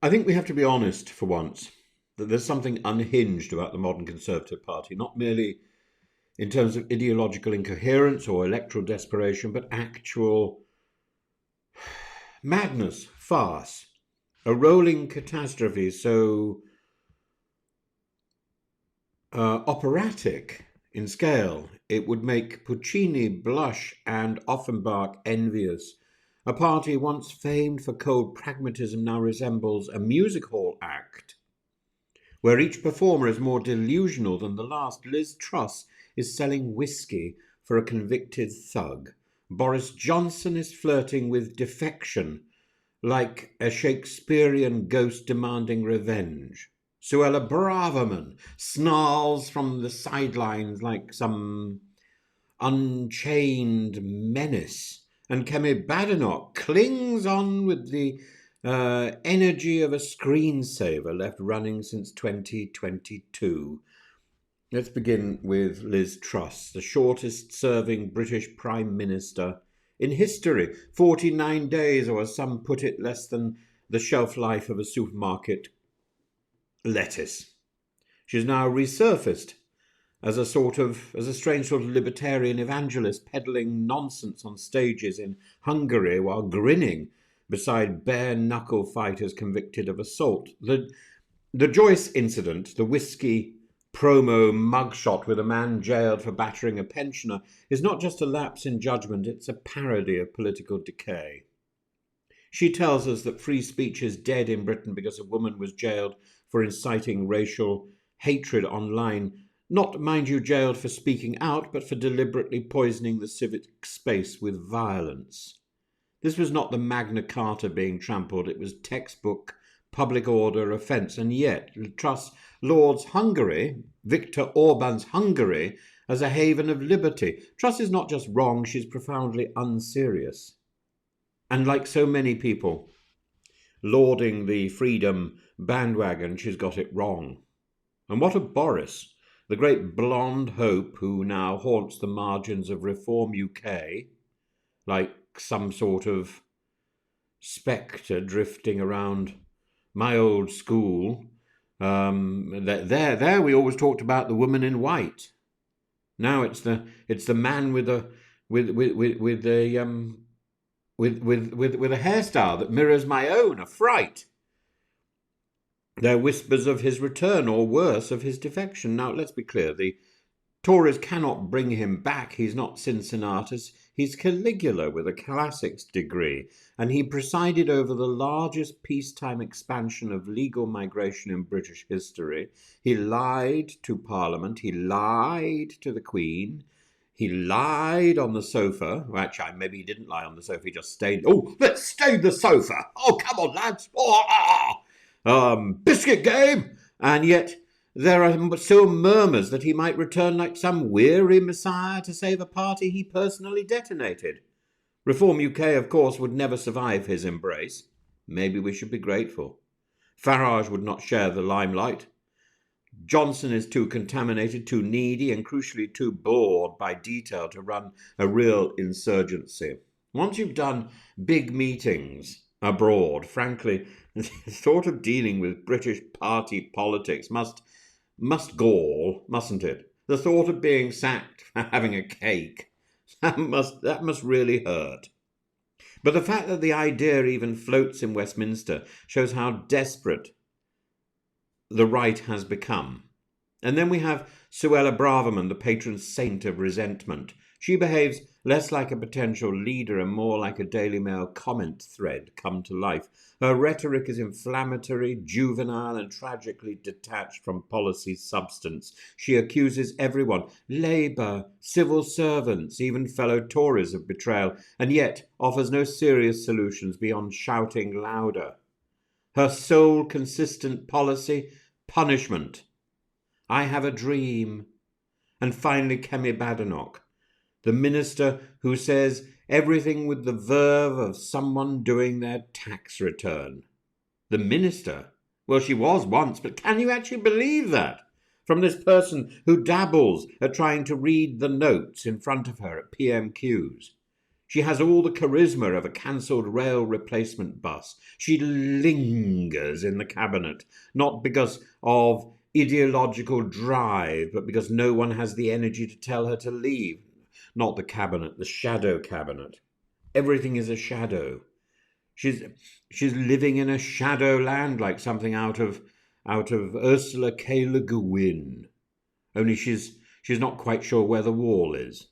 I think we have to be honest for once that there's something unhinged about the modern Conservative Party, not merely in terms of ideological incoherence or electoral desperation, but actual madness, farce, a rolling catastrophe so operatic in scale it would make Puccini blush and Offenbach envious. A party once famed for cold pragmatism now resembles a music hall act, where each performer is more delusional than the last. Liz Truss is selling whiskey for a convicted thug. Boris Johnson is flirting with defection, like a Shakespearean ghost demanding revenge. Suella Braverman snarls from the sidelines like some unchained menace, and Kemi Badenoch clings on with the energy of a screensaver left running since 2022. Let's begin with Liz Truss, the shortest serving British Prime Minister in history. 49 days, or as some put it, less than the shelf life of a supermarket lettuce. She's now resurfaced as a strange sort of libertarian evangelist peddling nonsense on stages in Hungary while grinning beside bare-knuckle fighters convicted of assault. The Joyce incident, the whiskey promo mugshot with a man jailed for battering a pensioner, is not just a lapse in judgment, it's a parody of political decay. She tells us that free speech is dead in Britain because a woman was jailed for inciting racial hatred online, not, mind you, jailed for speaking out, but for deliberately poisoning the civic space with violence. This was not the Magna Carta being trampled, it was textbook public order offence, and yet Truss lauds Hungary, Viktor Orban's Hungary, as a haven of liberty. Truss is not just wrong, she's profoundly unserious. And like so many people lauding the freedom bandwagon, she's got it wrong. And what of Boris, the great blonde hope who now haunts the margins of Reform UK, like some sort of spectre drifting around my old school? There we always talked about the woman in white. Now it's the man with a hairstyle that mirrors my own, a fright. There are whispers of his return, or worse, of his defection. Now, let's be clear, the Tories cannot bring him back. He's not Cincinnatus. He's Caligula with a classics degree, and he presided over the largest peacetime expansion of legal migration in British history. He lied to Parliament. He lied to the Queen. He lied on the sofa. Well, actually, maybe he didn't lie on the sofa. He just stayed. Oh, let's stay the sofa. Oh, come on, lads. Biscuit game. And yet there are still murmurs that he might return like some weary messiah to save a party he personally detonated. Reform UK, of course, would never survive his embrace. Maybe we should be grateful. Farage would not share the limelight. Johnson is too contaminated, too needy, and crucially too bored by detail to run a real insurgency. Once you've done big meetings abroad, frankly, the thought of dealing with British party politics must gall, mustn't it? The thought of being sacked for having a cake, that must really hurt. But the fact that the idea even floats in Westminster shows how desperate the right has become. And then we have Suella Braverman, the patron saint of resentment. She behaves less like a potential leader and more like a Daily Mail comment thread come to life. Her rhetoric is inflammatory, juvenile, and tragically detached from policy substance. She accuses everyone, Labour, civil servants, even fellow Tories, of betrayal, and yet offers no serious solutions beyond shouting louder. Her sole consistent policy, punishment. I have a dream. And finally, Kemi Badenoch, the minister who says everything with the verve of someone doing their tax return. The minister? Well, she was once, but can you actually believe that? From this person who dabbles at trying to read the notes in front of her at PMQs. She has all the charisma of a cancelled rail replacement bus. She lingers in the cabinet, not because of ideological drive, but because no one has the energy to tell her to leave. Not the cabinet, the shadow cabinet. Everything is a shadow. She's living in a shadow land, like something out of Ursula K. Le Guin. Only she's not quite sure where the wall is.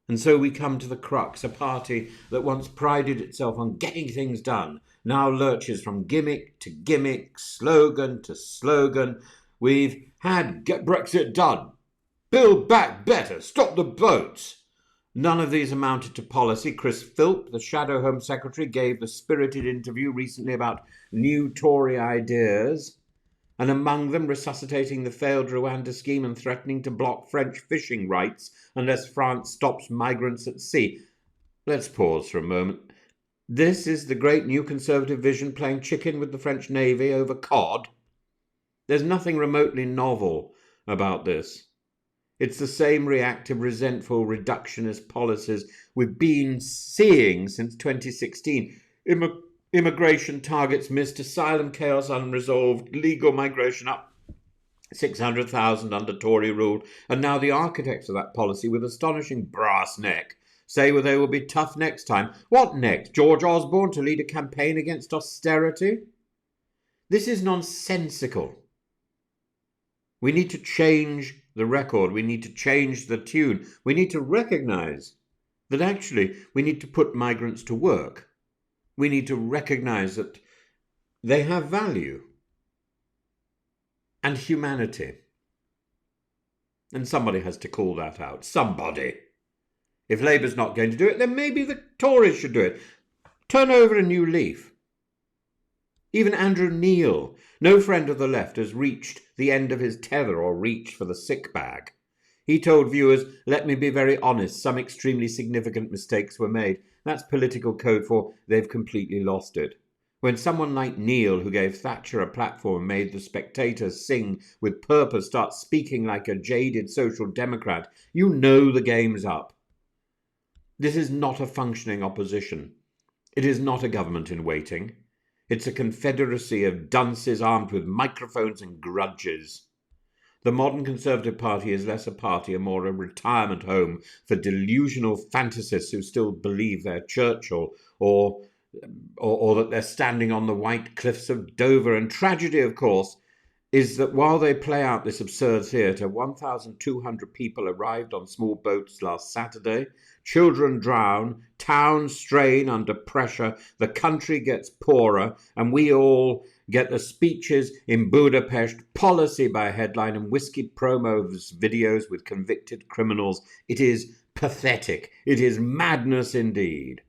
And so we come to the crux, a party that once prided itself on getting things done, now lurches from gimmick to gimmick, slogan to slogan. We've had get Brexit done, build back better, stop the boats. None of these amounted to policy. Chris Philp, the Shadow Home Secretary, gave the spirited interview recently about new Tory ideas, and among them resuscitating the failed Rwanda scheme and threatening to block French fishing rights unless France stops migrants at sea. Let's pause for a moment. This is the great new Conservative vision playing chicken with the French Navy over cod. There's nothing remotely novel about this. It's the same reactive, resentful, reductionist policies we've been seeing since 2016. Immigration targets missed, asylum chaos unresolved, legal migration up 600,000 under Tory rule, and now the architects of that policy, with astonishing brass neck, say they will be tough next time. What next? George Osborne to lead a campaign against austerity? This is nonsensical. We need to change the record. We need to change the tune. We need to recognise that actually we need to put migrants to work. We need to recognise that they have value and humanity. And somebody has to call that out. Somebody. If Labour's not going to do it, then maybe the Tories should do it. Turn over a new leaf. Even Andrew Neil, no friend of the left, has reached the end of his tether or reached for the sick bag. He told viewers, let me be very honest, some extremely significant mistakes were made. That's political code for they've completely lost it. When someone like Neil, who gave Thatcher a platform and made the spectators sing with purpose, starts speaking like a jaded social democrat, you know the game's up. This is not a functioning opposition. It is not a government in waiting. It's a confederacy of dunces armed with microphones and grudges. The modern Conservative Party is less a party and more a retirement home for delusional fantasists who still believe they're Churchill or that they're standing on the white cliffs of Dover. And tragedy, of course, is that while they play out this absurd theatre, 1,200 people arrived on small boats last Saturday. Children drown, towns strain under pressure, the country gets poorer, and we all get the speeches in Budapest, policy by headline, and whiskey promos videos with convicted criminals. It is pathetic. It is madness indeed.